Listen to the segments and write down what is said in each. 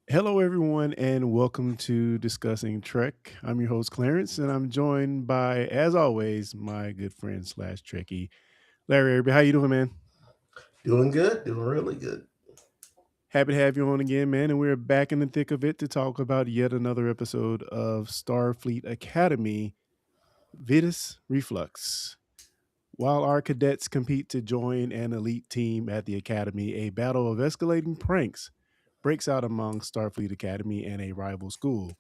Hello, everyone, and welcome to Discussing Trek. I'm your host, Clarence, and I'm joined by, as always, my good friend slash Trekkie, Larry. Irby. How you doing, man? Doing good, doing really good. Happy to have you on again, man. And we're back in the thick of it to talk about yet another episode of Starfleet Academy, Vitus Reflux. While our cadets compete to join an elite team at the Academy, a battle of escalating pranks breaks out among Starfleet Academy and a rival school.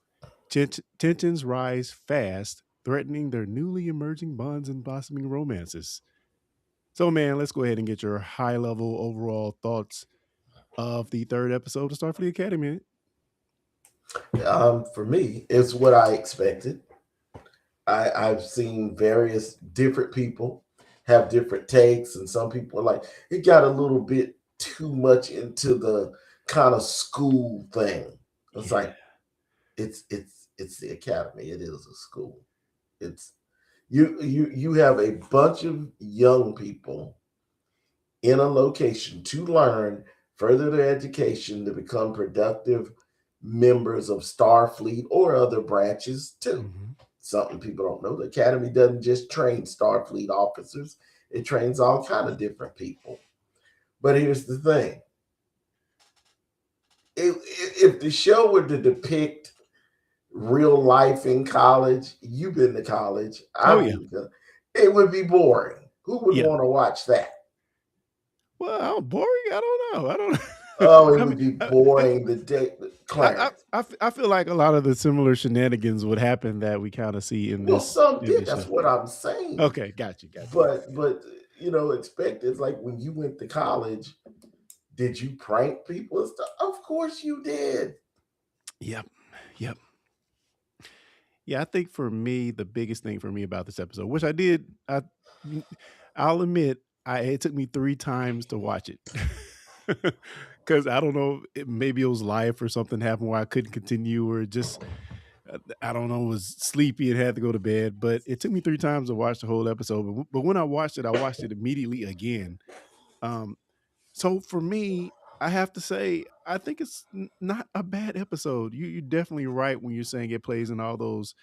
Tensions rise fast, threatening their newly emerging bonds and blossoming romances. So, man, let's go ahead and get your high level overall thoughts of the third episode of Starfleet Academy. For me, it's what I expected. I've seen various different people have different takes, and some people are like, it got a little bit too much into the kind of school thing. It's Yeah. like it's the academy. It is a school. It's you have a bunch of young people in a location to learn, further their education to become productive members of Starfleet or other branches too. Hmm. Something people don't know. The Academy doesn't just train Starfleet officers, it trains all kind of different people. But here's the thing. If the show were to depict real life in college, you've been to college, Oh, I've yeah. been to, it would be boring. Who would Yeah. want to watch that? Well, boring? I don't know. I don't Oh, it I would mean, be boring the day. Clarence. I feel like a lot of the similar shenanigans would happen that we kind of see in Well, this some in did. this That's show. what I'm saying. Okay, got you. But expect it's like when you went to college, did you prank people and stuff? Of course you did. Yep. Yep. Yeah, I think for me, the biggest thing for me about this episode, which I'll admit, it took me 3 times to watch it because I don't know, maybe it was life or something happened where I couldn't continue, or just I don't know, was sleepy and had to go to bed. But it took me 3 times to watch the whole episode. But when I watched it immediately again. Um, so for me, I have to say, I think it's not a bad episode. You're definitely right when you're saying it plays in all those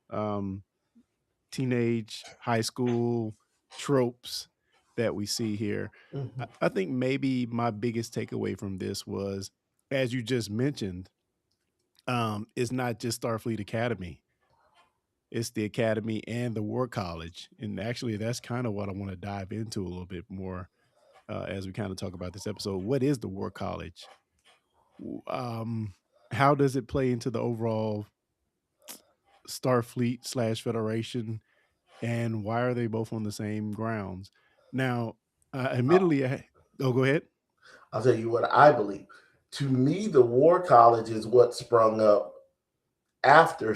um, teenage, high school tropes that we see here. Mhm. I think maybe my biggest takeaway from this was, as you just mentioned, it's not just Starfleet Academy. It's the academy and the war college, and actually, that's kind of what I want to dive into a little bit more as we kind of talk about this episode. What is the war college? Um, how does it play into the overall Starfleet slash Federation, and why are they both on the same grounds? Now, I'll, admittedly, oh, go ahead. I'll tell you what I believe. To me, the War College is what sprung up after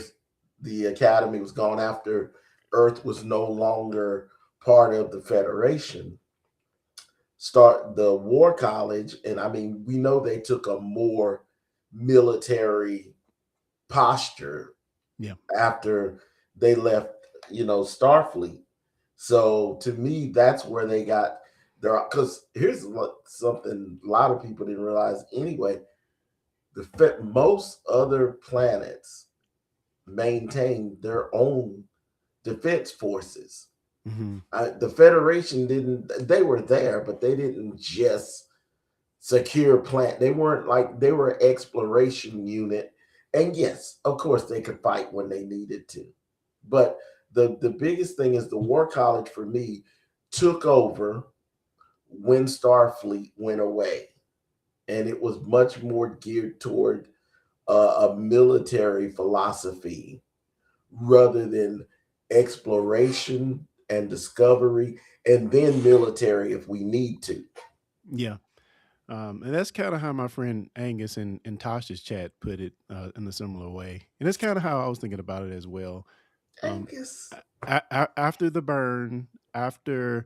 the Academy was gone, after Earth was no longer part of the Federation. Start the War College, and I mean, we know they took a more military posture Yeah, after they left, Starfleet. So to me, that's where they got their. Because here's something a lot of people didn't realize anyway: most other planets maintain their own defense forces. hmm, The Federation didn't. They were there, but they didn't just secure plant. They weren't like they were an exploration unit. And yes, of course, they could fight when they needed to. But the biggest thing is the War College for me took over when Starfleet went away, and it was much more geared toward a military philosophy rather than exploration and discovery, and then military if we need to. yeah. And that's kind of how my friend Angus in Tasha's chat put it in a similar way, and that's kind of how I was thinking about it as well. Um, Angus, After the burn, after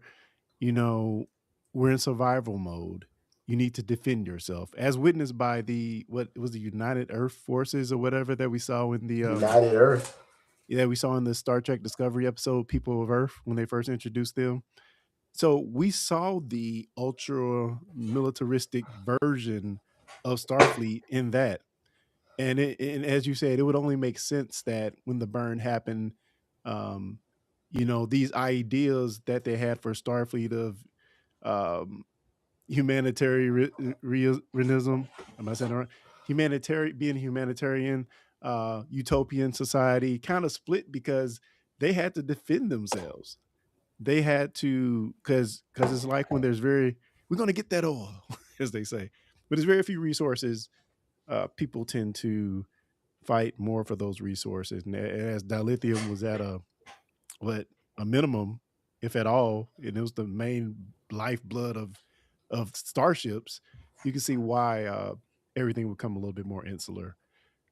you know we're in survival mode, you need to defend yourself, as witnessed by the what was the United Earth Forces or whatever that we saw in the United Earth. yeah, we saw in the Star Trek Discovery episode, People of Earth, when they first introduced them. So we saw the ultra militaristic version of Starfleet in that. And as you said, it would only make sense that when the burn happened, um, these ideas that they had for Starfleet of um, humanitarianism. Am I saying it right? Being humanitarian, utopian society kind of split because they had to defend themselves. They had to, because it's like when we're going to get that oil, as they say, but there's very few resources. People tend to fight more for those resources, and as dilithium was at what a minimum, if at all, and it was the main lifeblood of starships, you can see why everything would come a little bit more insular.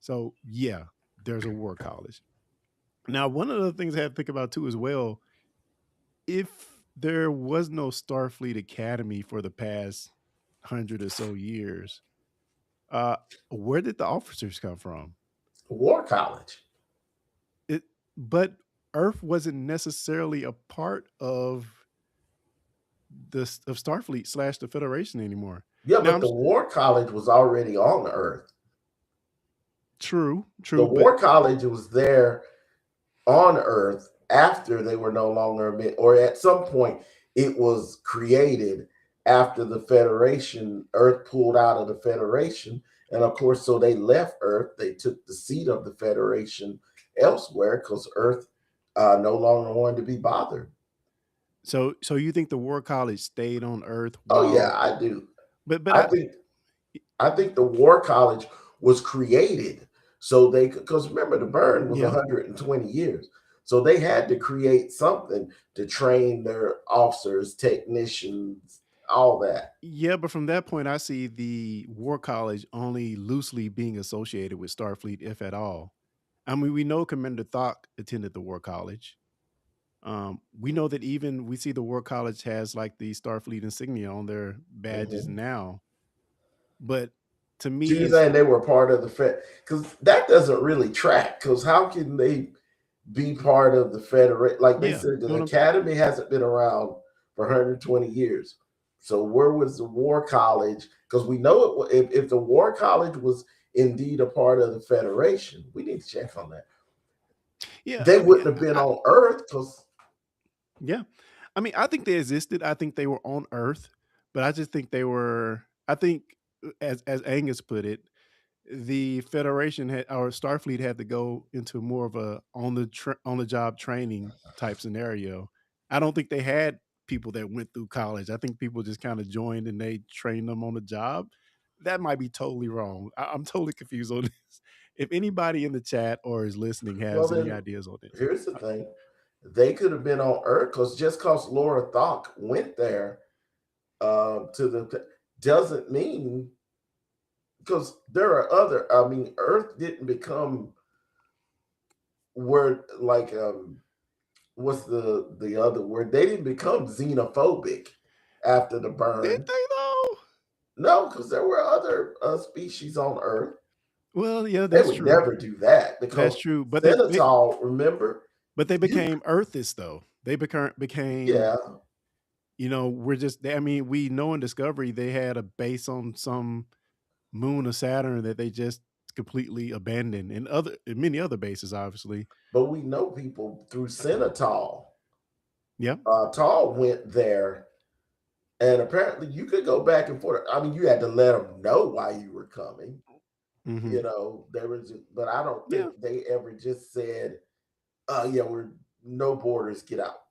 So yeah, there's a war college. Now, one of the things I had to think about too as well, if there was no Starfleet Academy for the past 100 or so years, uh, where did the officers come from? War college. It, but Earth wasn't necessarily a part of Starfleet slash the Federation anymore. Yeah, Now but I'm the war college was already on Earth. true, The true, but war college was there on Earth after they were no longer or at some point it was created after the Federation. Earth pulled out of the Federation, and of course, so they left Earth. They took the seat of the Federation elsewhere because Earth no longer wanted to be bothered. so you think the War College stayed on Earth Oh yeah, while I do. but I think I think the War College was created so they could, because remember, the burn was yeah. 120 years. So they had to create something to train their officers, technicians, all that. Yeah, but from that point I see the War College only loosely being associated with Starfleet, if at all. I mean, we know Commander Thok attended the War College. We know that even we see the War College has like the Starfleet insignia on their badges Mhm. now. But to So me, you're it's saying they were part of the Fed? Because that doesn't really track. Because how can they be part of the Federation? Like they yeah. said, Know the what I'm saying? Academy hasn't been around for 120 years. So where was the War College? Because we know it. If the War College was indeed a part of the Federation, we need to check on that. Yeah, They I mean, wouldn't have been on Earth because yeah. I mean, I think they existed. I think they were on Earth, but I just think they were. I think, as Angus put it, the Federation had or Starfleet had to go into more of a on the job training type scenario. I don't think they had people that went through college. I think people just kind of joined and they trained them on the job. That might be totally wrong. I'm totally confused on this. If anybody in the chat or is listening well, has any then ideas on this, here's the thing: they could have been on Earth because just because Laura Thok went there to the doesn't mean because there are other. I mean, Earth didn't become where like what's the other word? They didn't become xenophobic after the did burn. they though? No, because there were other species on Earth. Well, yeah, They that's would true. never do that That's because true. Senatol, remember, But they you became Earthists though. They became yeah, we're just I mean, we know in Discovery they had a base on some moon of Saturn that they just completely abandoned and many other bases obviously. but we know people through Senatol. Yeah. Tall went there, and apparently you could go back and forth. I mean, you had to let them know why you were coming. Mhm. There was, but I don't Yeah. think they ever just said, yeah, we're no borders, get out."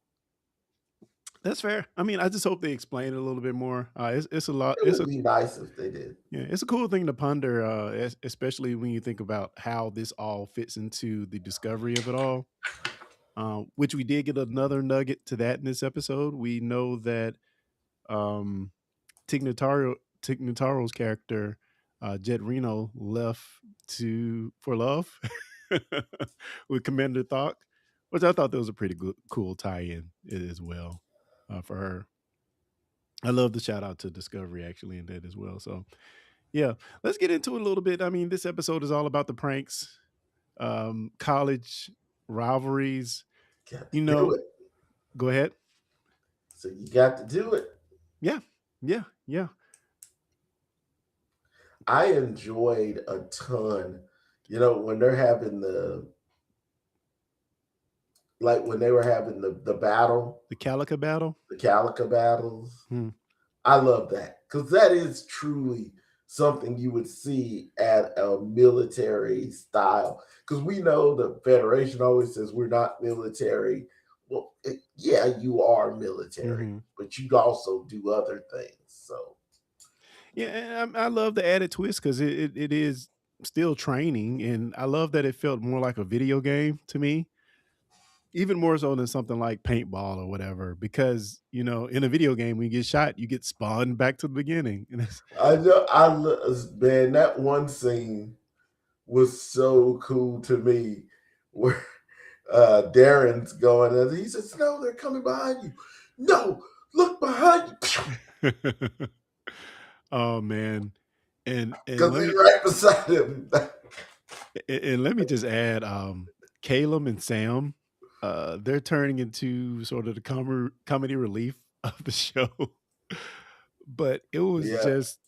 That's fair. I mean, I just hope they explain it a little bit more. It's a lot. It would be nice if they did. Yeah, it's a cool thing to ponder, especially when you think about how this all fits into the discovery of it all. Which we did get another nugget to that in this episode. We know that um, Tignataro's character, Jet Reno, left to for love with Commander Thok, which I thought that was a pretty good, cool tie-in as well for her. I love the shout out to Discovery actually in that as well. So yeah, let's get into it a little bit. I mean, this episode is all about the pranks, college rivalries. Got to You do know, it. go ahead. So you got to do it. Yeah, yeah. I enjoyed a ton. When they're having when they were having the battle, The Calica battle. the Calica battles. Hmm. I love that because that is truly something you would see at a military style. Because we know the Federation always says we're not military. Well, yeah, you are military, Hmm. but you also do other things. So Yeah, and I love the added twist because it is still training, and I love that it felt more like a video game to me, even more so than something like paintball or whatever. Because in a video game, when you get shot, you get spawned back to the beginning, and it's man, that one scene was so cool to me, where Darren's going and he says, "No, they're coming behind you. No, look behind you." oh man, and Because let me they're right beside him. and let me just add, Caleb and Sam, they're turning into sort of the comedy relief of the show. But it was Yeah, just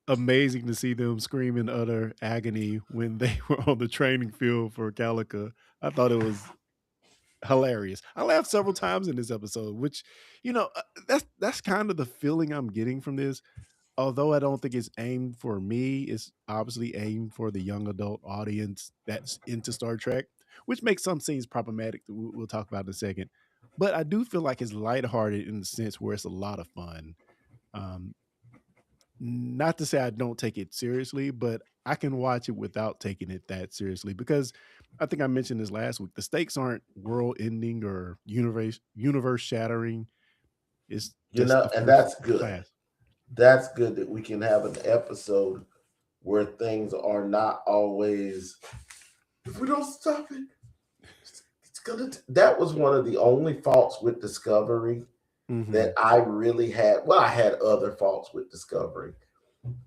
amazing to see them scream in utter agony when they were on the training field for Calica. I thought it was hilarious. I laughed several times in this episode, which that's kind of the feeling I'm getting from this. Although I don't think it's aimed for me, it's obviously aimed for the young adult audience that's into Star Trek, which makes some scenes problematic that we'll talk about in a second. But I do feel like it's lighthearted in the sense where it's a lot of fun. Um, Not to say I don't take it seriously, but I can watch it without taking it that seriously because I think I mentioned this last week. The stakes aren't world ending or universe shattering. It's just the and first that's good. class. That's good that we can have an episode where things are not always. If we don't stop it, it's gonna. That was one of the only faults with Discovery Hmm. that I really had. Well, I had other faults with Discovery.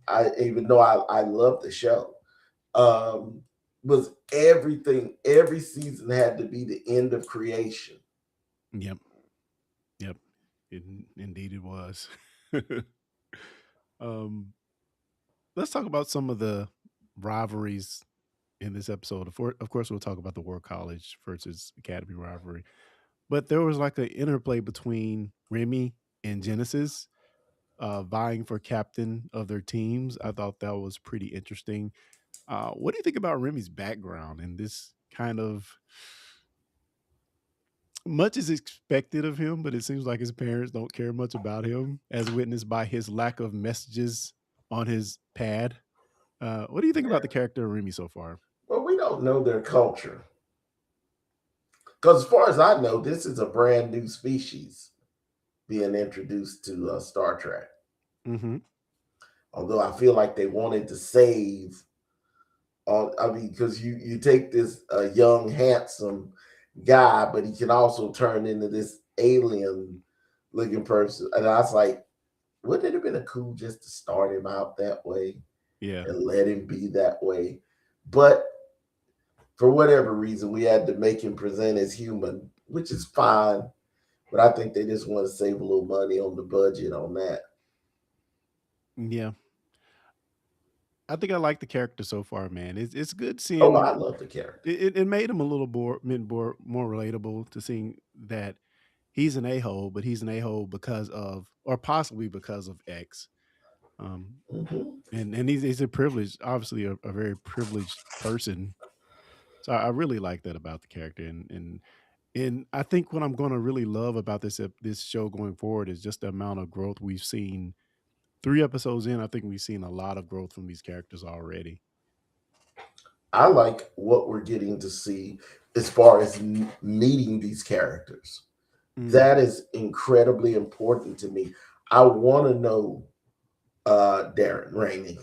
I even though I love the show, um, was every season had to be the end of creation. Yep. Yep. Indeed, it was. um, let's talk about some of the rivalries in this episode. Of course, we'll talk about the War College versus Academy rivalry. But there was like an interplay between Remy and Genesis, vying for captain of their teams. I thought that was pretty interesting. What do you think about Remy's background and this kind of much is expected of him, but it seems like his parents don't care much about him, as witnessed by his lack of messages on his pad. What do you think about the character of Remy so far? Well, we don't know their culture because, as far as I know, this is a brand new species being introduced to Star Trek. Mm-hmm. Although I feel like they wanted to save I mean, because you take this young, handsome guy, but he can also turn into this alien looking person. And I was like, wouldn't it have been a cool just to start him out that way Yeah. and let him be that way? But for whatever reason, we had to make him present as human, which is fine. But I think they just want to save a little money on the budget on that. Yeah. I think I like the character so far, man. It's good Oh, seeing I love the character. it made him a little more relatable to seeing that he's an a-hole, but he's an a-hole because of or possibly because of X. Um, Hmm. and he's a privileged, obviously a very privileged person. So I really like that about the character, and I think what I'm going to really love about this show going forward is just the amount of growth we've seen. 3 episodes in, I think we've seen a lot of growth from these characters already. I like what we're getting to see as far as meeting these characters. Mm, That is incredibly important to me. I want to know Darren Rainey.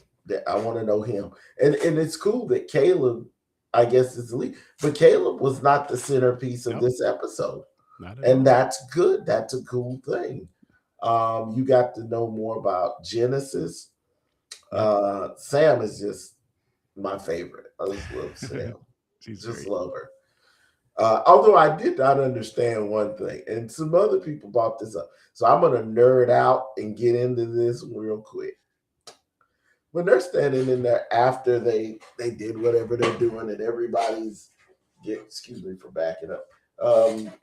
I want to know him, and it's cool that Caleb, I guess, is the lead. But Caleb was not the centerpiece of no, this episode, not at and all. that's good. That's a cool thing. You got to know more about Genesis. Yep. Sam is just my favorite. I just love Sam. She's Just great. love her. Although I did not understand one thing, and some other people brought this up. So I'm going to nerd out and get into this real quick. when they're standing in there after they did whatever they're doing, and everybody's excuse me for backing up.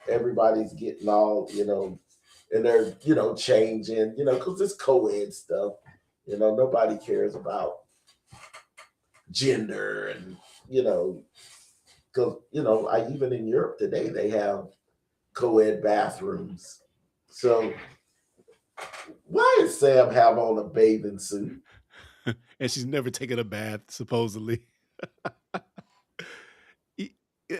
Everybody's getting all and they're changing, because it's co-ed stuff. Nobody cares about gender, and because I even in Europe today they have co-ed bathrooms. So why does Sam have on a bathing suit? And she's never taken a bath, supposedly. E- uh,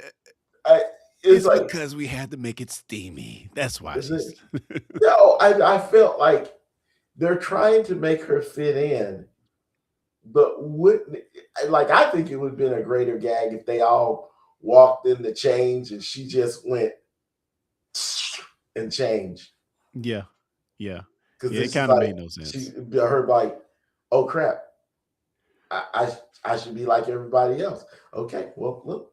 I it's it's like because we had to make it steamy. That's why is it, she's. no, I felt like they're trying to make her fit in, but wouldn't like I think it would have been a greater gag if they all walked in the change and she just went and changed. Yeah, yeah, Because yeah. It then she's kind of like made no she sense. her like, oh crap, I should be like everybody else. Okay, well look,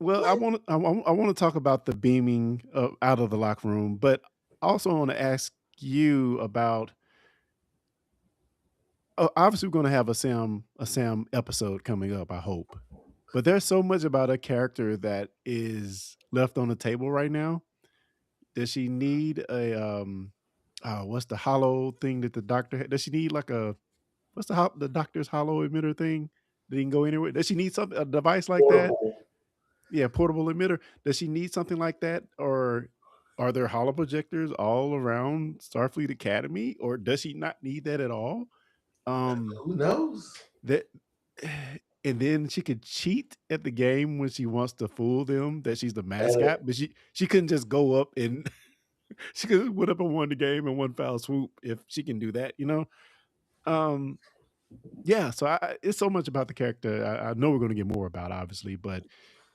Well, I what? want to I want to talk about the beaming out of the locker room, but I also want to ask you about. Obviously, we're going to have a Sam episode coming up. I hope, but there's so much about a character that is left on the table right now. Does she need a what's the hollow thing that the doctor had? Does she need like a what's the doctor's hollow emitter thing that he can go anywhere? Does she need something a device like that? Portable. Yeah, portable emitter. Does she need something like that, or are there hollow projectors all around Starfleet Academy, or does she not need that at all? Um, Who knows? that, and then she could cheat at the game when she wants to fool them that she's the And mascot, but she couldn't just go up and she could have went up and won the game in one foul swoop if she can do that. Um, yeah. So it's so much about the character. I know we're going to get more about, obviously, but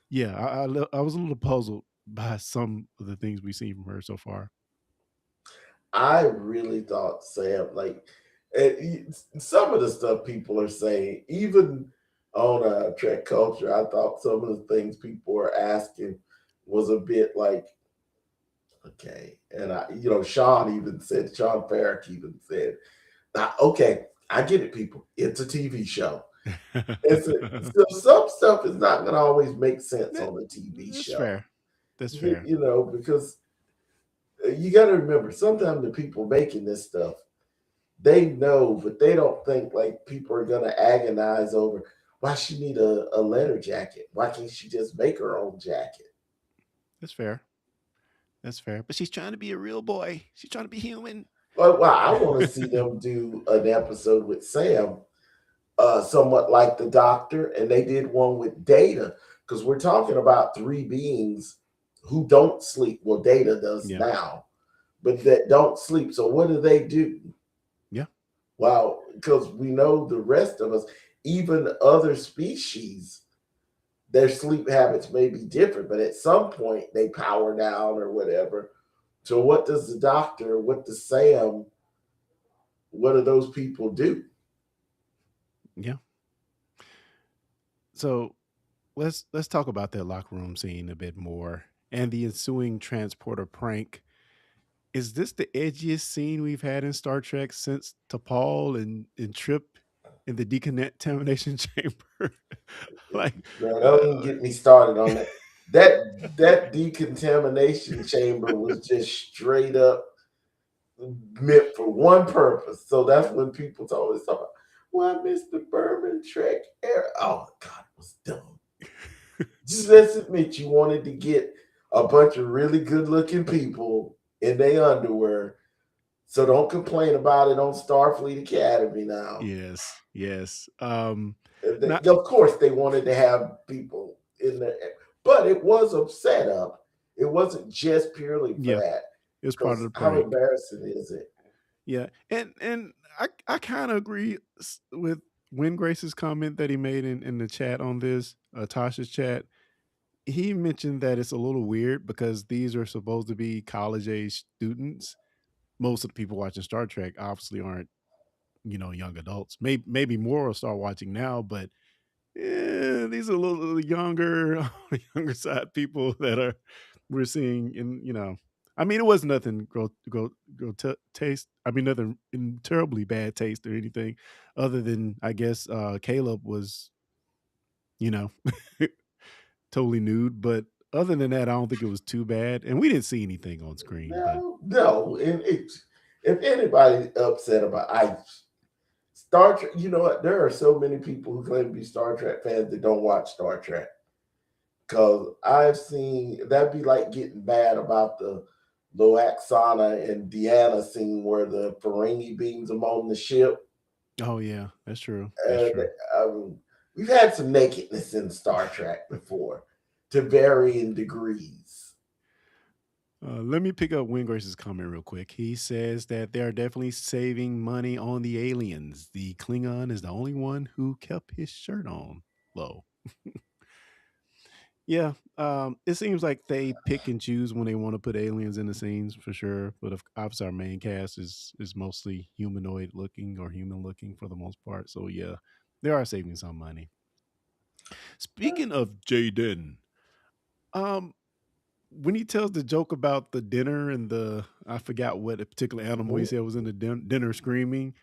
yeah, I was a little puzzled by some of the things we've seen from her so far. I really thought Sam some of the stuff people are saying, even on Trek Culture, I thought some of the things people were asking was a bit like, okay. And Sean Farrick even said, okay, I get it, people. It's a TV show. So some stuff is not going to always make sense That- on a TV that's show, fair. That's fair. because you got to remember, sometimes the people making this stuff, they know, but they don't think like people are going to agonize over why she need a letter jacket. Why can't she just make her own jacket? That's fair. That's fair. But she's trying to be a real boy. She's trying to be human. Well, I want to see them do an episode with Sam, somewhat like the Doctor, and they did one with Data, because we're talking about three beings who don't sleep. Well, Data does Yeah. now, but that don't sleep. So what do? Yeah. Well, because we know the rest of us, even other species, their sleep habits may be different, but at some point they power down or whatever. So what does the Doctor, what does Sam, what do those people do? Yeah. So let's talk about that locker room scene a bit more and the ensuing transporter prank. Is this the edgiest scene we've had in Star Trek since T'Pol and Trip in the decontamination chamber? like, Girl, don't even uh, get me started on that. That decontamination chamber was just straight up meant for one purpose. So that's when people always talk about, why Mr. Berman Trek Air. Oh God, it was dumb. Just let's admit you wanted to get a bunch of really good looking people in their underwear. So don't complain about it on Starfleet Academy now. yes, yes. Not Of course, they wanted to have people in there, but it was a setup. It wasn't just purely for yeah, that. it was part of Because the how prank. embarrassing is it? Yeah, and I kind of agree with Grace's comment that he made in the chat on this, Tasha's chat. He mentioned that it's a little weird because these are supposed to be college age students. Most of the people watching Star Trek obviously aren't, young adults. Maybe more will start watching now, but these are a little younger, younger side people that are we're seeing in. I mean, it was nothing taste. I mean, nothing in terribly bad taste or anything, other than I guess Caleb was, you know, totally nude. But other than that, I don't think it was too bad. And we didn't see anything on screen. But No, no. And if anybody's upset about Star Trek, you know what? There are so many people who claim to be Star Trek fans that don't watch Star Trek. Because I've seen that'd be like getting bad about the Loaxana and Deanna scene where the Ferengi beams them on the ship. oh yeah, that's true. That's And true. we've had some nakedness in Star Trek before to varying degrees. Let me pick up Winggrace's comment real quick. He says that they are definitely saving money on the aliens. The Klingon is the only one who kept his shirt on low. Yeah, it seems like they pick and choose when they want to put aliens in the scenes for sure. But obviously, our main cast is mostly humanoid looking or human looking for the most part. So yeah, they are saving some money. Speaking of Jaden, um, when he tells the joke about the dinner and the I forgot what a particular animal he Mhm. said was in the dinner screaming,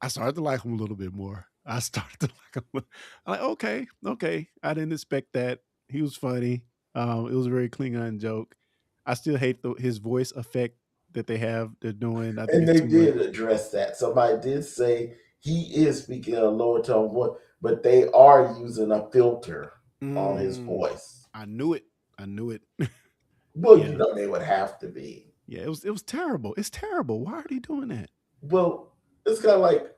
I started to like him a little bit more. I started to like him. I'm like, okay, okay. I didn't expect that. He was funny. It was a very Klingon joke. I still hate his voice effect that they're doing. I think And it's they too much. did address that. Somebody did say he is speaking in a lower tone voice, but they are using a filter on his Mm, voice. I knew it. I knew it. Well, you Yeah, know they would have to be. yeah. It was terrible. It's terrible. Why are they doing that? Well, it's kind of like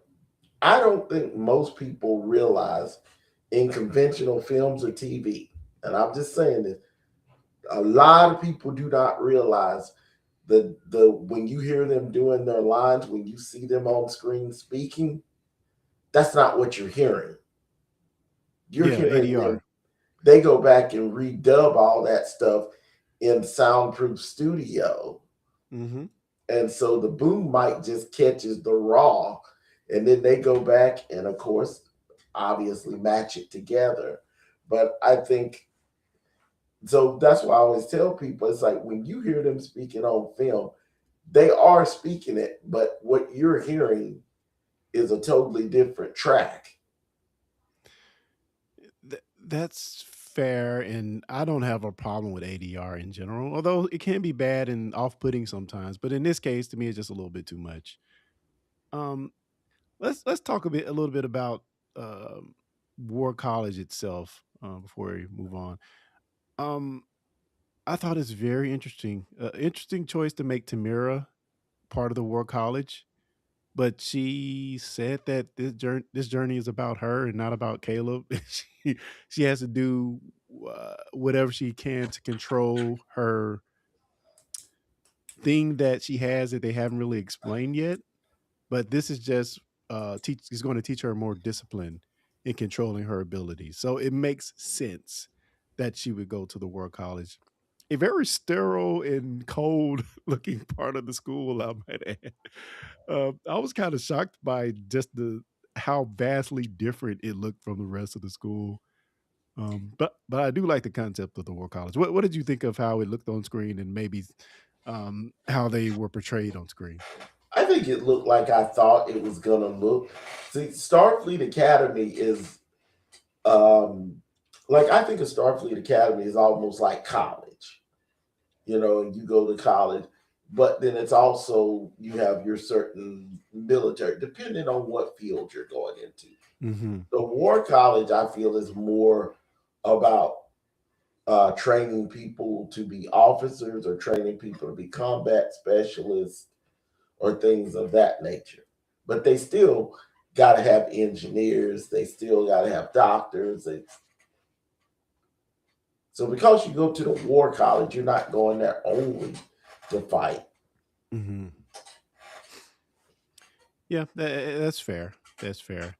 I don't think most people realize in conventional films or TV, and I'm just saying this, a lot of people do not realize the when you hear them doing their lines, when you see them on screen speaking, that's not what you're hearing. You're Yeah, hearing them. ADR. They go back and redub all that stuff in soundproof studio. Mm-hmm. And so the boom mic just catches the raw, and then they go back and, of course, obviously match it together. But I think so. That's why I always tell people it's like when you hear them speaking on film, they are speaking it, but what you're hearing is a totally different track. That's fair, and I don't have a problem with ADR in general, although it can be bad and off-putting sometimes. But in this case, to me, it's just a little bit too much. Um, let's talk a little bit about um, War College itself before we move on. Um, I thought it's very interesting, interesting choice to make Tamira part of the War College, but she said that this journey is about her and not about Caleb. She has to do whatever she can to control her thing that she has that they haven't really explained yet. But this is just teach is going to teach her more discipline in controlling her abilities. So it makes sense that she would go to the War College. A very sterile and cold looking part of the school, I might add. I was kind of shocked by just the how vastly different it looked from the rest of the school. But I do like the concept of the War College. What did you think of how it looked on screen and maybe how they were portrayed on screen? I think it looked like I thought it was gonna look. See, Starfleet Academy is like I think of Starfleet Academy is almost like college. You know, and you go to college, but then it's also you have your certain military, depending on what field you're going into. Hmm. The War College, I feel, is more about training people to be officers or training people to be combat specialists or things of that nature. But they still got to have engineers. They still got to have doctors. So because you go to the war college, you're not going there only to fight. Hmm. Yeah, that's fair. That's fair.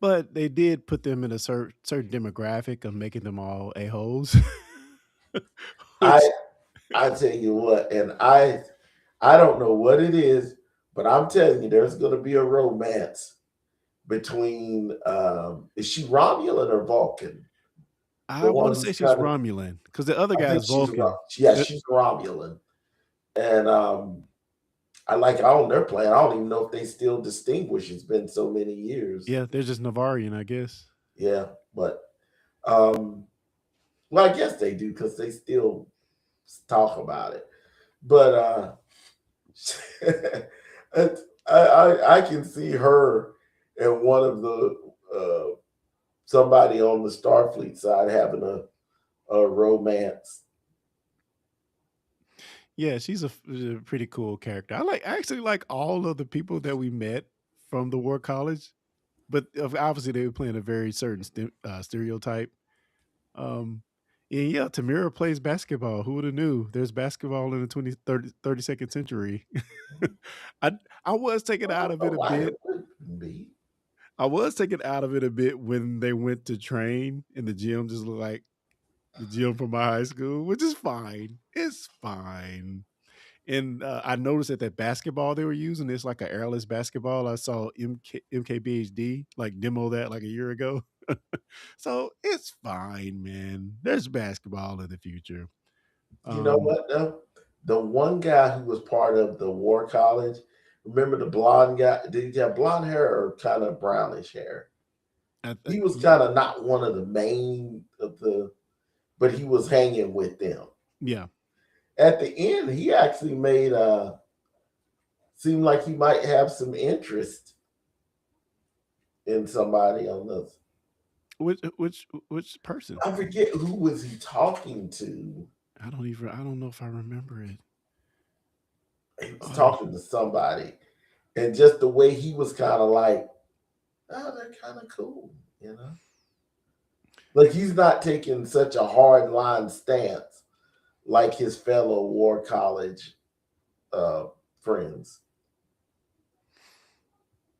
But they did put them in a certain demographic of making them all a holes, I which I tell you what, and I don't know what it is, but I'm telling you, there's going to be a romance between is she Romulan or Vulcan? The I one want to say who's she's kind of Romulan because the other I guy think is she's Vulcan. yeah, The, she's Romulan. And I like on their plan. I don't even know if they still distinguish. It's been so many years. Yeah, they're just Navarian, I guess. Yeah, but um, well, I guess they do because they still talk about it. But I can see her and one of the somebody on the Starfleet side having a romance. Yeah, she's a pretty cool character. I actually like all of the people that we met from the War College, but obviously they were playing a very certain stereotype. Um, and yeah, Tamira plays basketball. Who would have knew? There's basketball in the 32nd century. I I was taken I out don't of know it a why bit. it wouldn't be. I was taken out of it a bit when they went to train and the gym just looked like the gym from my high school, which is fine. It's fine. And I noticed that basketball they were using is like an airless basketball. I saw MKBHD like demo that like a year ago. So it's fine, man. There's basketball in the future. You know Um, what though? The one guy who was part of the War College, remember the blonde guy? Did he have blonde hair or kind of brownish hair? He was kind of not one of the main of the, but he was hanging with them. yeah. At the end, he actually made seem like he might have some interest in somebody on this. Which person? I forget who was he talking to. I don't know if I remember it. He was Oh, talking to somebody, and just the way he was kind of like, oh, they're kind of cool, you know. Like he's not taking such a hard line stance like his fellow War College uh, friends.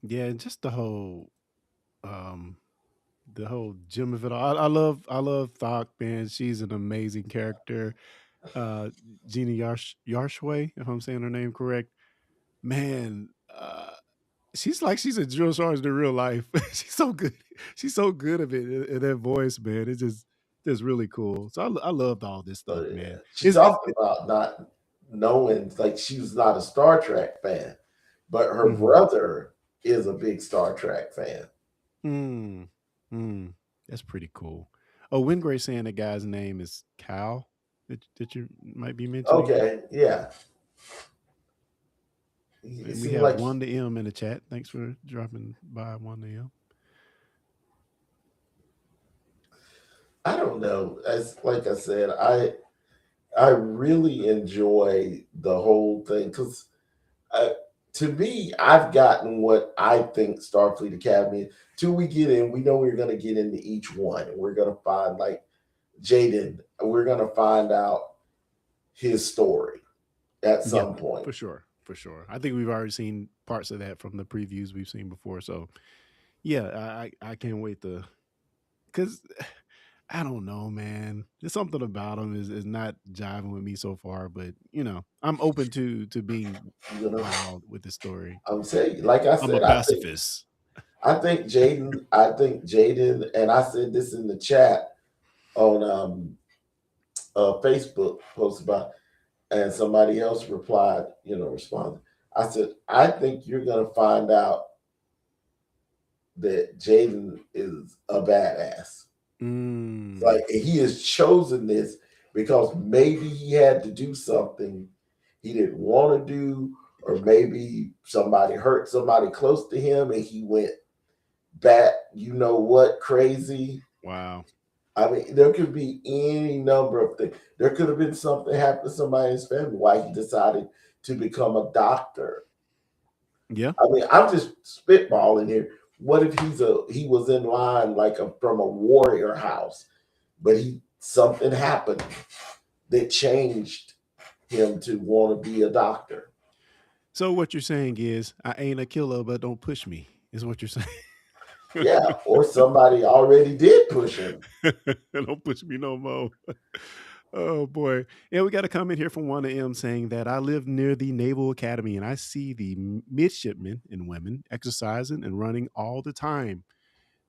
yeah, and just um the whole gym of it all. I love Thok, man. She's an amazing character. Uh Gina Yarshway, if I'm saying her name correct. Man, she's a drill sergeant in real life. She's so good. She's so good of it in that voice, man. It's just really cool. So I loved all this stuff, man. Yeah. She It's talked about not knowing, like she was not a Star Trek fan, but her mhm. brother is a big Star Trek fan. Mm, mm. That's pretty cool. Oh, Wingray saying the guy's name is Cal that you might be mentioning. Okay, yeah. It And we seemed have like one to M in the chat. Thanks for dropping by one to M. I don't know. As like I said, I really enjoy the whole thing because to me, I've gotten what I think Starfleet Academy is. Till we get in, we know we're going to get into each one, and we're going to find like Jaden. We're going to find out his story at Yeah, some point. for sure. For sure. I think we've already seen parts of that from the previews we've seen before. So yeah, I can't wait to because I don't know, man. There's something about him is not jiving with me so far, but I'm open to being You know, wild with the story. I'm saying, like I I'm a said, pacifist. I think Jaden, and I said this in the chat on Facebook post about, and somebody else replied, responded. I said, I think you're gonna find out that Jaden is a badass. It's Mm, like he has chosen this because maybe he had to do something he didn't want to do, or maybe somebody hurt somebody close to him and he went you know what, crazy. wow. I mean, there could be any number of things. There could have been something happen to somebody in his family why he decided to become a doctor. Yeah. I mean, I'm just spitballing here. What if he was in line like from a warrior house, but he something happened that changed him to want to be a doctor? So what you're saying is I ain't a killer, but don't push me. Is what you're saying. Yeah, or somebody already did push him. Don't push me no more. Oh boy. Yeah, we got a comment here from Wanda M saying that I live near the Naval Academy and I see the midshipmen and women exercising and running all the time.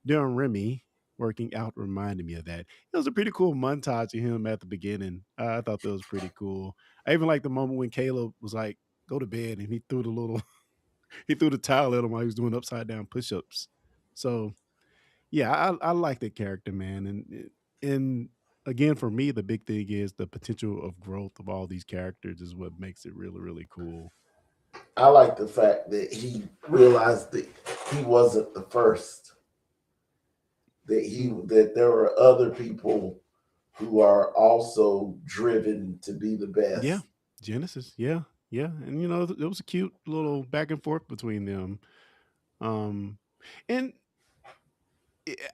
During Remy. working out reminded me of that. It was a pretty cool montage of him at the beginning. I thought that was pretty cool. I even like the moment when Caleb was like, "Go to bed," and he threw the little he threw the towel at him while he was doing upside down push-ups. So yeah, I like that character, man. And again, for me, the big thing is the potential of growth of all these characters is what makes it really, really cool. I like the fact that he realized that he wasn't the first. Mm, That there are other people who are also driven to be the yeah, best. Genesis. Yeah, yeah, and it was a cute little back and forth between them. Um, and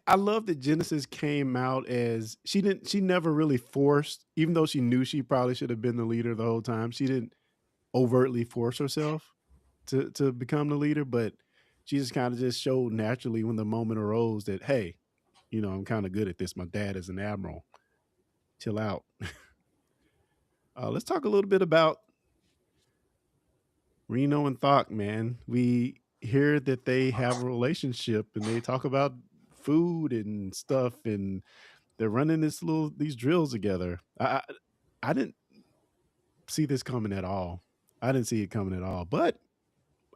I love that Genesis came out as she never really forced, even though she knew she probably should have been the leader the whole time. She didn't overtly force herself to become the leader, but she just kind of just showed naturally when the moment arose that, hey, I'm kind of good at this. My dad is an admiral. Chill out. Let's talk a little bit about Reno and Thok, man. We hear that they have a relationship and they talk about food and stuff, and they're running these drills together. I didn't see this coming at all. I didn't see it coming at all, but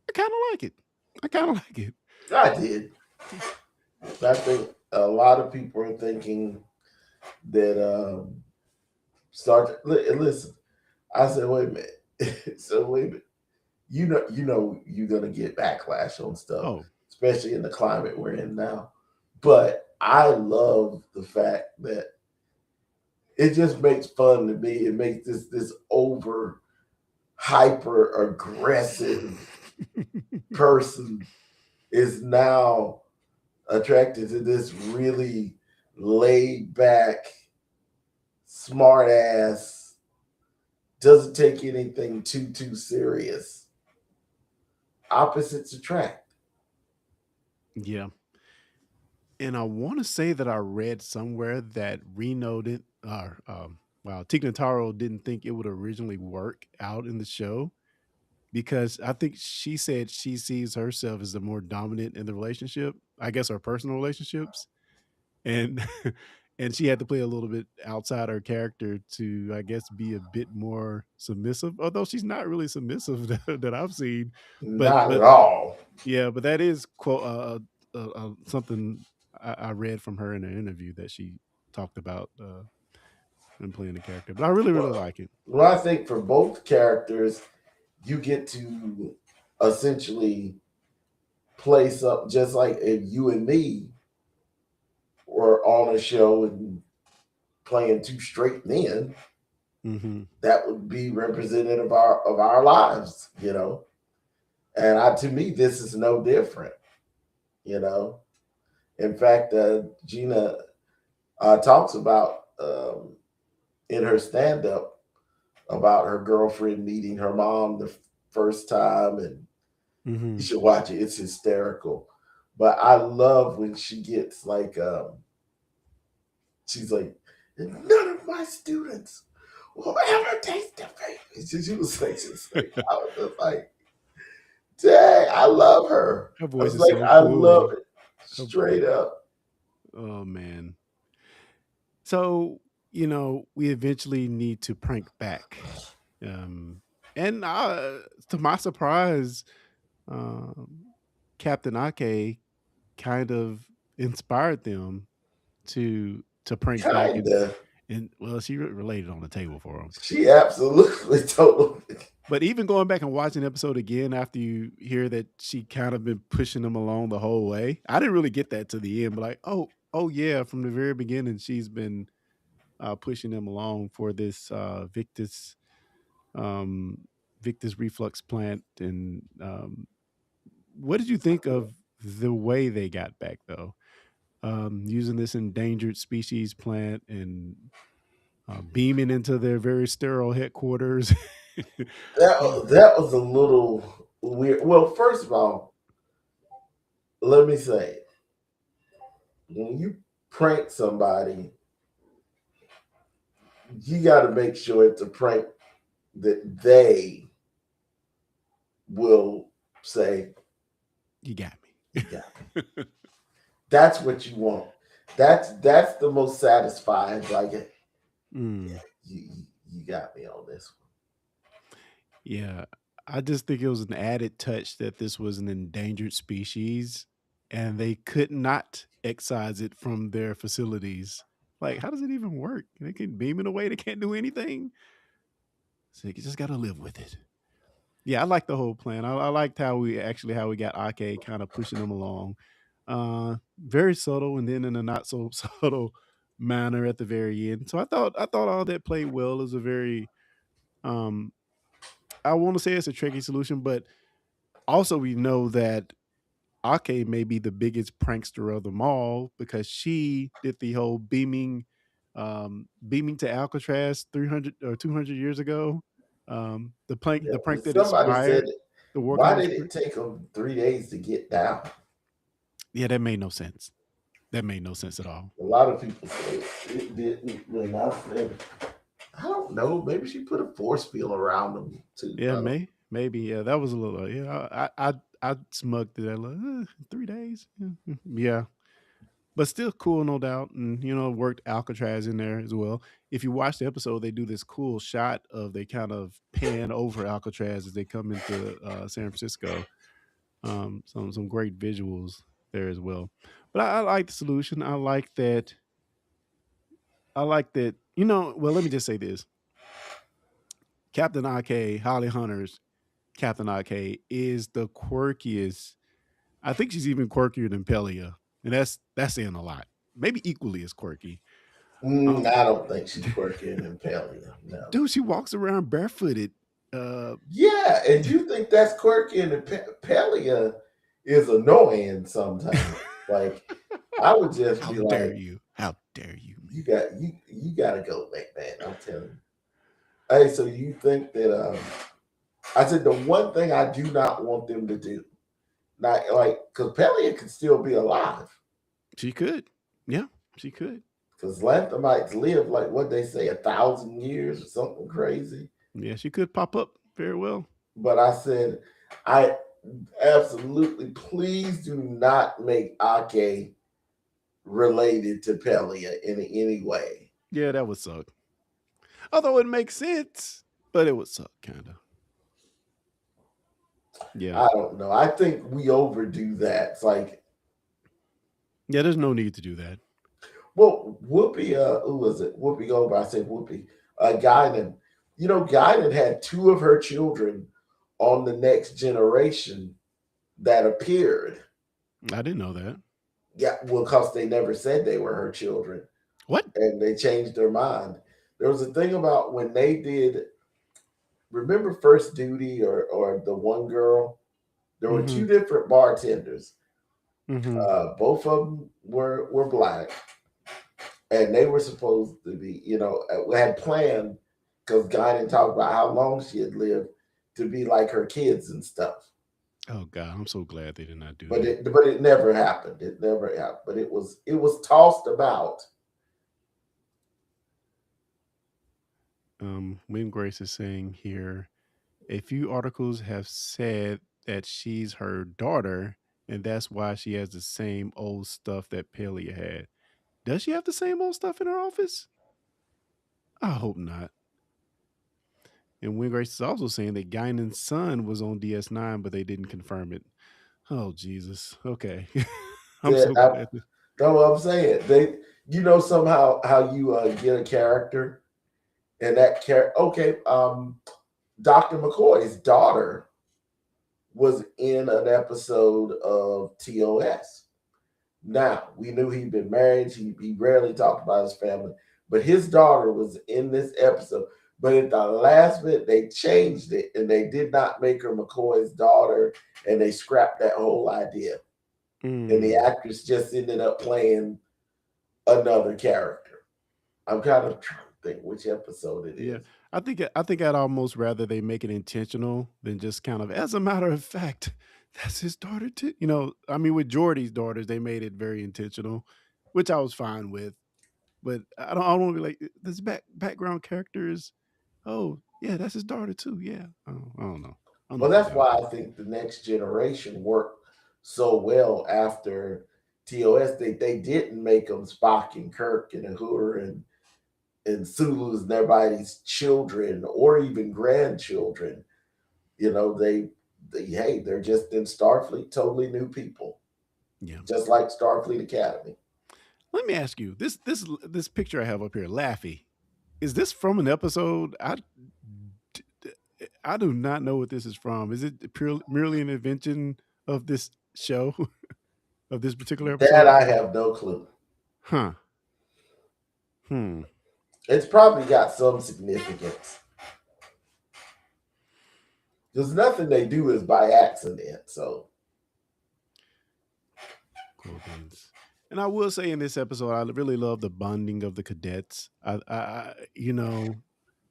I kind of like it. I kind of like it. I did. I think a lot of people are thinking that listen. I said, wait a minute. So wait a minute. You're gonna get backlash on stuff, Oh, especially in the climate we're in now. But I love the fact that it just makes fun to me. It makes this over hyper aggressive person is now attracted to this really laid back, smart ass, doesn't take anything too serious. Opposites attract. yeah. And I want to say that I read somewhere that Reno didn't, wow, Tignataro didn't think it would originally work out in the show because I think she said she sees herself as the more dominant in the relationship. I guess her personal relationships, and and she had to play a little bit outside her character to, I guess, be a bit more submissive. Although she's not really submissive that I've seen, but Not at all. yeah, but that is quote something I read from her in an interview that she talked about when playing the character. But I really, really Well, like it. well, I think for both characters, you get to essentially place up just like if you and me were on a show and playing two straight men, Hmm. that would be representative of our lives, And to me, this is no different, you know. In fact, Gina talks about in her stand up about her girlfriend meeting her mom the first time, and you Hmm. should watch it. It's hysterical. But I love when she gets like, she's like, none of my students will ever taste the faith. She was like, I was just like, dang, I love her. Her I voice was is like, so I love cool. it. Her, Straight up. oh man. So we eventually need to prank back, um, and to my surprise, um, Captain Ake kind of inspired them to prank back Kinda. and well, she related on the table for him. She absolutely totally. But even going back and watching the episode again after you hear that she kind of been pushing him along the whole way, I didn't really get that to the end. But like, oh yeah, from the very beginning, she's been pushing him along for this um, Victus reflux plant. And what did you think of the way they got back though? Using this endangered species plant and beaming into their very sterile headquarters. Uh, That was a little weird. Well, first of all, let me say, when you prank somebody, you got to make sure it's a prank that they will say, you got "You got me." me. That's what you want. That's the most satisfying. Like, Mm, yeah, you got me on this yeah. I just think it was an added touch that this was an endangered species and they could not excise it from their facilities. Like, how does it even work? They can beam it away. They can't do anything. So you just got to live with it. Yeah, I like the whole plan. I liked how we got Ake kind of pushing them along. Very subtle, and then in a not so subtle manner at the very end. So I thought all that played well. It was a very um I want to say it's a tricky solution, but also we know that Ake may be the biggest prankster of them all because she did the whole beaming to Alcatraz 300 or 200 years ago. one. The Yeah, prank but that somebody said, inspired the war why college did it prank. take them 3 days to get down? Yeah, that made no sense. That made no sense at all. A lot of people say it didn't. When I said, I don't know, maybe she put a force field around them too. Yeah, maybe. Yeah, that was a little. Yeah, I smugged it. Like, 3 days. Yeah, but still cool, no doubt. And worked Alcatraz in there as well. If you watch the episode, they do this cool shot of they kind of pan over Alcatraz as they come into San Francisco. Some great visuals there as well. But I like the solution. I like that. I like that. Well, let me just say this: Captain IK, Holly Hunter's Captain IK is the quirkiest. I think she's even quirkier than Pelia, and that's saying a lot. Maybe equally as quirky. Um, I don't think she's quirkier than Pelia. No. dude, she walks around barefooted. Uh, Yeah, and you think that's quirky, and Pelia is annoying sometimes. Like, I would just how be dare like, you? How dare you, you man? got you got to go, man. I'm telling you. Hey, so you think that? I said the one thing I do not want them to do, not like, because Pelia could still be alive, She could. Yeah, she could. because Lanthamites live like what they say 1,000 years or something crazy. Yeah, she could pop up very well. But I said, I absolutely please do not make Ake related to Pelia in any way. Yeah, that would suck. Although it makes sense, but it would suck, kind of. Yeah. I don't know. I think we overdo that. It's like, Yeah, there's no need to do that. well, Whoopi, who was it? Whoopi Goldberg. I said Whoopi. Guinan. Guinan had two of her children on the next generation that appeared. I didn't know that. Yeah, well, because they never said they were her children, What? and they changed their mind. There was a thing about when they did. Remember First Duty or the one girl? There were Mm-hmm. two different bartenders. Mm-hmm. Both of them were black, and they were supposed to be, had planned because Guy talked about how long she had lived to be like her kids and stuff. Oh God, I'm so glad they did not do But that. it never happened. It never happened. But it was tossed about. Win Grace is saying here, a few articles have said that she's her daughter, and that's why she has the same old stuff that Pelia had. Does she have the same old stuff in her office? I hope not. And Win Grace is also saying that Guinan's son was on DS9, but they didn't confirm it. Oh Jesus. Okay. I'm That so glad. that's what I'm saying. Somehow how you get a character, and that character. Okay, Dr. McCoy's daughter was in an episode of TOS. Now, we knew he'd been married. He rarely talked about his family, but his daughter was in this episode. But at the last minute, they changed it and they did not make her McCoy's daughter, and they scrapped that whole idea. And the Mm. actress just ended up playing another character. I'm kind of trying to think which episode it Yeah, is. I think I'd almost rather they make it intentional than just kind of as a matter of fact, that's his daughter too. I mean, with Jordy's daughters, they made it very intentional, which I was fine with. But I don't want to be like this background character is. Oh yeah, that's his daughter too. Yeah, I don't know. I don't know Well, if I'm that's down why for I think the next generation worked so well after. TOS, they didn't make them Spock and Kirk and Uhura and Sulu's and everybody's children or even grandchildren. You know, they hey, they're just in Starfleet, totally new people, Yeah. just like Starfleet Academy. Let me ask you this picture I have up here, Laffy. Is this from an episode? I do not know what this is from. Is it merely an invention of this show of this particular That episode? I have no clue. Huh. Hmm. It's probably got some significance. Because nothing they do is by accident. So Cool beans. And I will say in this episode, I really love the bonding of the cadets.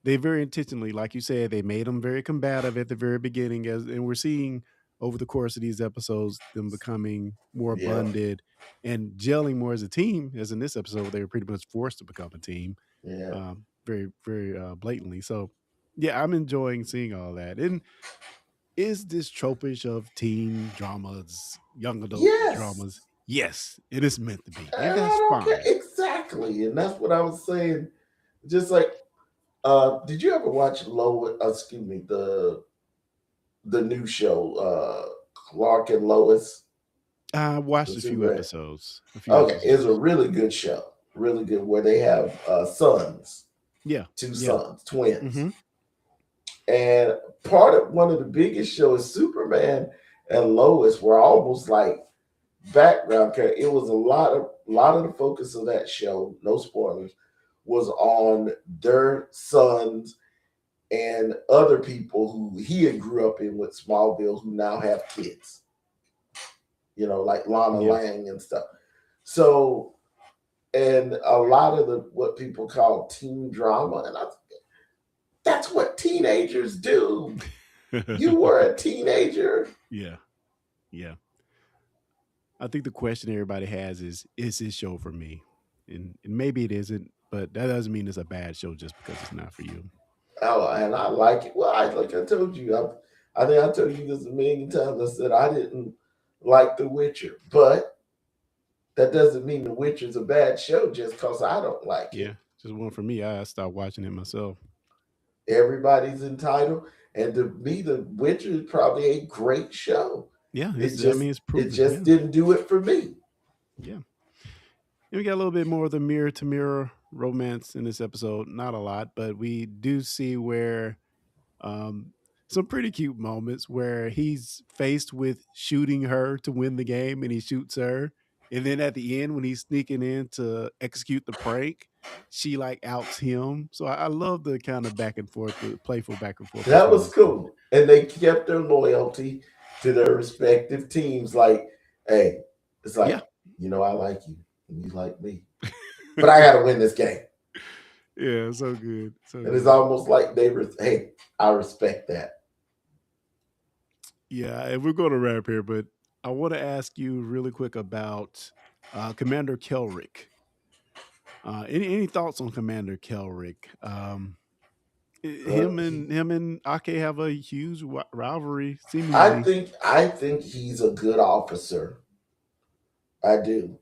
They very intentionally, like you said, they made them very combative at the very beginning, and we're seeing over the course of these episodes them becoming more yeah, bonded and gelling more as a team. As in this episode, they were pretty much forced to become a team, yeah. very, very blatantly. So, yeah, I'm enjoying seeing all that. And is this tropish of teen dramas, young adult Yes. dramas? Yes, it is meant to be, and And I that's don't care. fine. Exactly. And that's what I was saying. Just like did you ever watch excuse me, the new show, Clark and Lois, I the watched a few Superman? episodes. A few Okay, it's a episodes. really good show. Really good, where they have sons, Yeah, two yeah. sons, twins. Mm-hmm. And part of one of the biggest shows, Superman and Lois were almost like background character. It was a lot of the focus of that show, no spoilers, was on their sons and other people who he had grew up in with Smallville who now have kids. You know, like Lana Yeah. Lang and stuff. So, and a lot of the what people call teen drama, and that's what teenagers do. You were a teenager. Yeah, yeah. I think the question everybody has is this show for me? And maybe it isn't, but that doesn't mean it's a bad show just because it's not for you. Oh, and I like it. Well, like I told you, I think I told you this a million times. I said I didn't like The Witcher, but that doesn't mean The Witcher's a bad show just because I don't like Yeah, it. just one for me. I stopped watching it myself. Everybody's entitled, and to me, The Witcher is probably a great show. Yeah, It I mean just it's it proven. just Yeah, didn't do it for me. yeah. And we got a little bit more of the mirror to mirror romance in this episode. Not a lot, but we do see where um, some pretty cute moments where he's faced with shooting her to win the game, and he shoots her. And then at the end, when he's sneaking in to execute the prank, she like outs him. So I love the kind of back and forth, the playful back and forth That between was these two. cool, and they kept their loyalty to their respective teams. Like, hey, it's Yeah. like I like you, and you like me, but I got to win this game. Yeah, so good. So And it's good. almost like hey, I respect that. Yeah, and we're going to wrap here, but I want to ask you really quick about Commander Kelrick. Any thoughts on Commander Kelrick? Uh, Him and Ake have a huge rivalry, I seemingly. think I think he's a good officer. I do.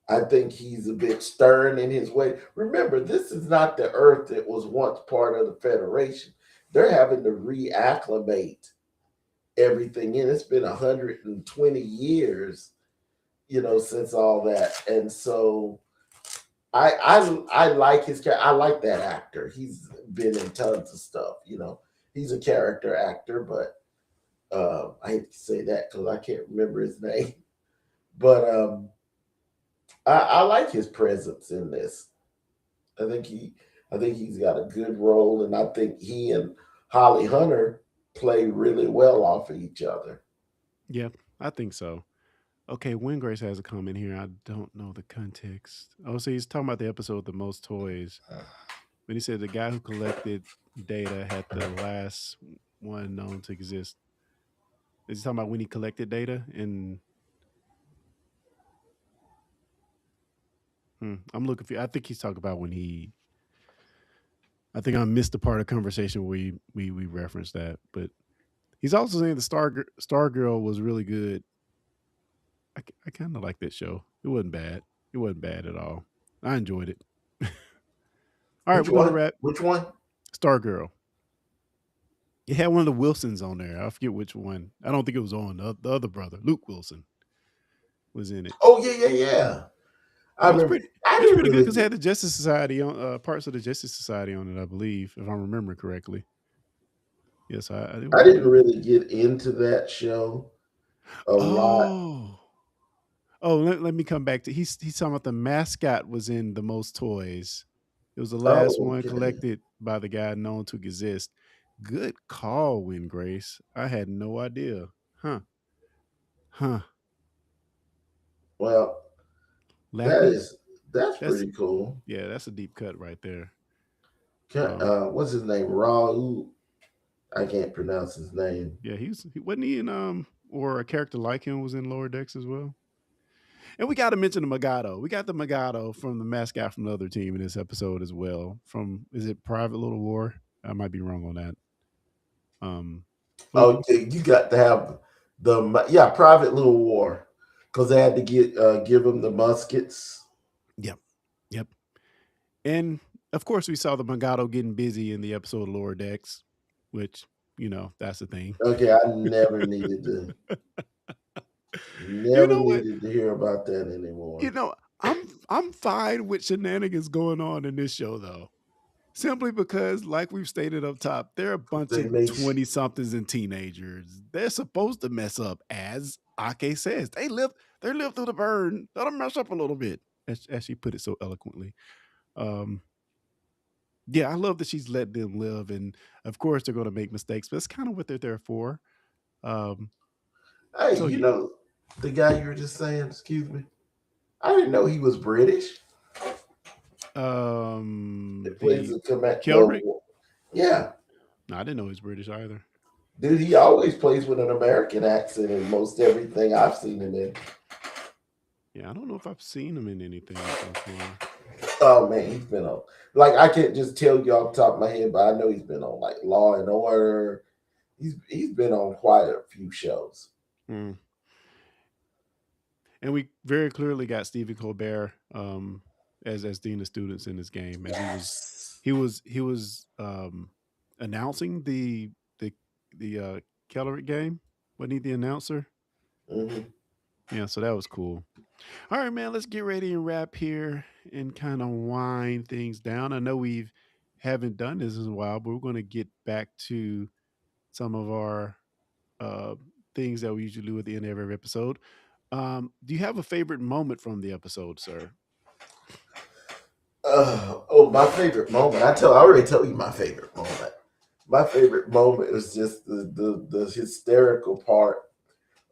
I think he's a bit stern in his way. Remember, this is not the Earth that was once part of the Federation. They're having to reacclimate everything in. It's been 120 years, since all that. And so I like his character. I like that actor. He's been in tons of stuff. He's a character actor, but I hate to say that because I can't remember his name. But I like his presence in this. I think he's got a good role, and I think he and Holly Hunter play really well off of each other. Yeah, I think so. Okay, Wingrace has a comment here. I don't know the context. Oh, so he's talking about the episode with the most toys. But he said the guy who collected data had the last one known to exist. Is he talking about when he collected data? And I'm looking for. I think he's talking about when he. I think I missed the part of the conversation where we referenced that, but he's also saying the Star Girl was really good. I kind of like that show. It wasn't bad. It wasn't bad at all. I enjoyed it. All right, Which we're gonna one? wrap Which one? Stargirl. You had one of the Wilsons on there. I forget which one. I don't think it was on the other brother, Luke Wilson, was in it. Oh yeah, yeah, yeah. I It was remember. pretty. I It was didn't pretty good really because it get. had the Justice Society on parts of the Justice Society on it, I believe, if I remember correctly. Yes, I it didn't wasn't. really get into that show a lot. Oh, let me come back to he's talking about the mascot was in the most toys. It was the last Oh, one okay. collected by the guy known to exist. Good call, Win Grace. I had no idea. Huh. Huh. Well, that Lappy? is that's That's pretty cool. yeah, that's a deep cut right there. What's his name? Raul. I can't pronounce his name. Yeah, he wasn't he in or a character like him was in Lower Decks as well. And we got to mention the Magado. We got the Magado from the mascot from the other team in this episode as well. From is it Private Little War? I might be wrong on that. Um, but Oh, yeah, you got to have the private little war because they had to give him the muskets. yep, yep. And of course, we saw the Magado getting busy in the episode of Lower Decks, which that's the thing. Okay, I You never know what? needed to hear about that You anymore. know, I'm fine with shenanigans going on in this show though. Simply because, like we've stated up top, they're a bunch They of make 20 somethings and teenagers. They're supposed to mess up, as Ake says. They live through the burn. Let them mess up a little bit, as she put it so eloquently. Um, yeah, I love that she's let them live. And of course, they're going to make mistakes, but that's kind of what they're there for. Um, Hey, so, you yeah, know the guy you were just saying? Excuse me. I didn't know he was British. It plays the the command. Kelrick, Yeah, no, I didn't know he was British either. dude. He always plays with an American accent in most everything I've seen him in. Yeah, I don't know if I've seen him in anything so far. Oh man, he's been on. Like I can't just tell you off the top of my head, but I know he's been on like Law and Order. He's been on quite a few shows. Mm. And we very clearly got Stephen Colbert as dean of students in this game, as Yes. he was announcing the the Kellerick game. Wasn't he the announcer? Hmm. Yeah, so that was cool. All right, man, let's get ready and wrap here and kind of wind things down. I know we've haven't done this in a while, but we're going to get back to some of our uh, things that we usually do at the end of every episode. Do you have a favorite moment from the episode, sir? Oh, my favorite moment. I already told you my favorite moment. My favorite moment is just the hysterical part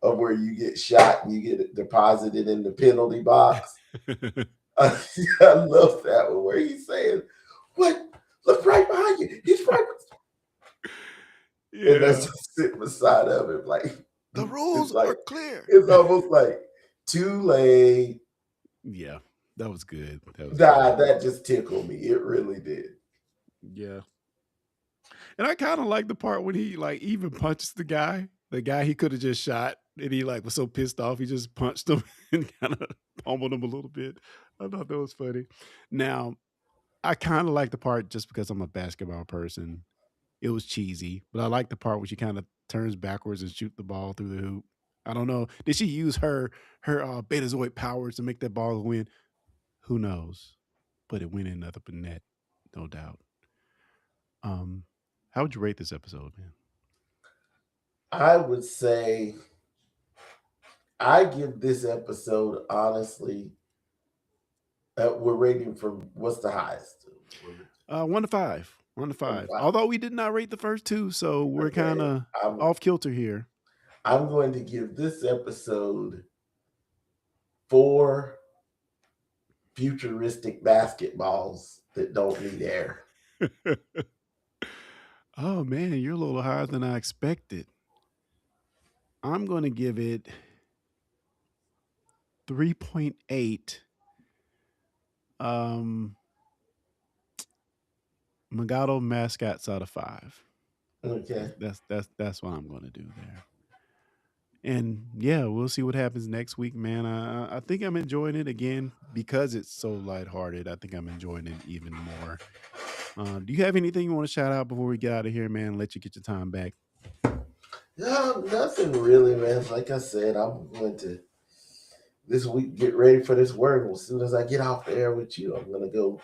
of where you get shot and you get it deposited in the penalty box. I, I love that one where he's saying, "What? Look right behind you. He's right." And that's Yeah. just sitting beside of him, like The it's rules like are clear. it's almost like too late. Yeah, that was good. That was good. Nah, that just tickled me. It really did. Yeah. And I kind of like the part when he like even punches the guy he could have just shot, and he like was so pissed off he just punched him and kind of pummeled him a little bit. I thought that was funny. Now, I kind of like the part just because I'm a basketball person. It was cheesy, but I like the part where she kind of turns backwards and shoot the ball through the hoop. I don't know. Did she use her Betazoid powers to make that ball win? Who knows? But it went in nothing but net, no doubt. Um, how would you rate this episode, man? I would say I give this episode honestly. We're rating from what's the highest? 1 to 5. One to One to five. five. Although we did not rate the first two, so we're kind Okay, of I'm off kilter here. I'm going to give this episode 4 futuristic basketballs that don't need air. Oh man, you're a little higher than I expected. I'm going to give it 3.8 um Magado mascots out of 5. Okay. That's what I'm going to do there. And yeah, we'll see what happens next week, man. I think I'm enjoying it again because it's so lighthearted. I think I'm enjoying it even more. Do you have anything you want to shout out before we get out of here, man? Let you get your time back. No, nothing really, man. Like I said, I'm going to this week get ready for this work. As soon as I get off the air with you, I'm gonna go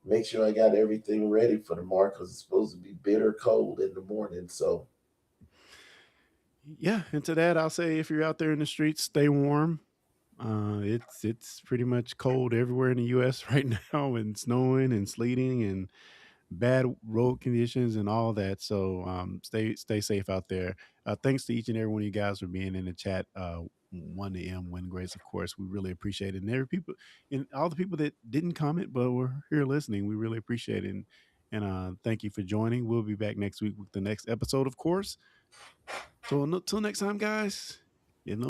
make sure I got everything ready for tomorrow because it's supposed to be bitter cold in the morning. So Yeah, and to that, I'll say if you're out there in the streets, stay warm. It's pretty much cold everywhere in the U.S. right now, and snowing and sleeting and bad road conditions and all that. So stay safe out there. Thanks to each and every one of you guys for being in the chat. 1 a.m. Win Grace, of course, we really appreciate it. And every people and all the people that didn't comment but were here listening, we really appreciate it. And thank you for joining. We'll be back next week with the next episode, of course. So until next time, guys.